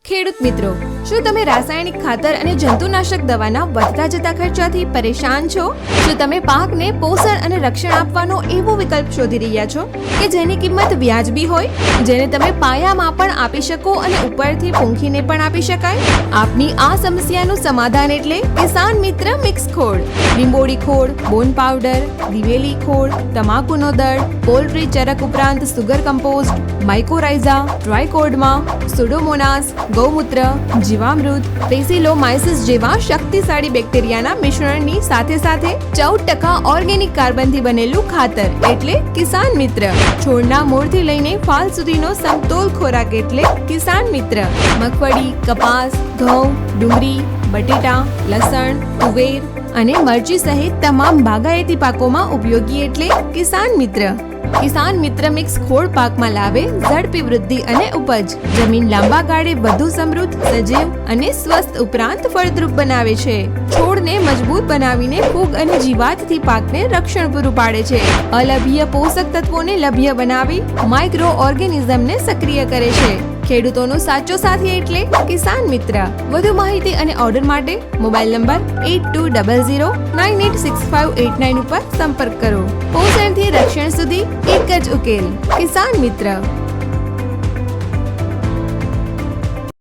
ખેડૂત મિત્રો, શું તમે રાસાયણિક ખાતર અને જંતુનાશક દવાના વધતા જતા ખર્ચાથી પરેશાન છો? શું તમે પાકને પોષણ અને રક્ષણ આપવાનો એવો વિકલ્પ શોધી રહ્યા છો કે જેની કિંમત વ્યાજબી હોય, જેને તમે પાયામાં પણ આપી શકો અને ઉપરથી પૂંખીને પણ આપી શકાય? આપની આ સમસ્યાનું સમાધાન એટલે કિસાન મિત્ર મિક્સ ખોળ. લીંબોળી ખોળ, બોન પાવડર, દિવેલી ખોળ, તમાકુનો દળ, પોલ્ટ્રી ચરક ઉપરાંત સુગર કમ્પોસ્ટ, માઇકોરાઇઝા, ટ્રાયકોડર્મા, સુડોમોનાસ, ગૌમૂત્ર, જીવામૃત, બેસિલોમાઇસિસ જેવા શક્તિશાળી બેક્ટેરિયાના મિશ્રણની સાથે 14% ઓર્ગેનિક કાર્બનથી બનેલું ખાતર એટલે કિસાન મિત્ર. છોડના મૂળથી લઈને ફાલ સુધીનો સમતોલ ખોરાક એટલે કિસાન મિત્ર. મગફળી, કપાસ, ઘઉં, ડુંગળી, બટેટા, લસણ, તુવેર અને મરચી સહિત તમામ બાગાયતી પાકોમાં ઉપયોગી એટલે કિસાન મિત્ર. કિસાન મિત્ર મિક્સ ખોળ પાકમાં લાવે ઝડપી વૃદ્ધિ અને ઉપજ, જમીન લાંબા ગાળે વધુ સમૃદ્ધ, સજીવ અને સ્વસ્થ ઉપરાંત ફળદ્રુપ બનાવે છે. છોડને મજબૂત બનાવીને ફૂગ અને જીવાતથી પાકને રક્ષણ પૂરું પાડે છે. અલભ્ય પોષક તત્વોને લભ્ય બનાવી માઇક્રો ઓર્ગેનિઝમને સક્રિય કરે છે. ખેડૂતોનો સાચો સાથી એટલે કિસાન મિત્ર. વધુ માહિતી અને ઓર્ડર માટે મોબાઈલ નંબર 8200986589 ઉપર સંપર્ક કરો. પોષણથી રક્ષણ સુધી એક જ ઉકેલ, કિસાન મિત્ર.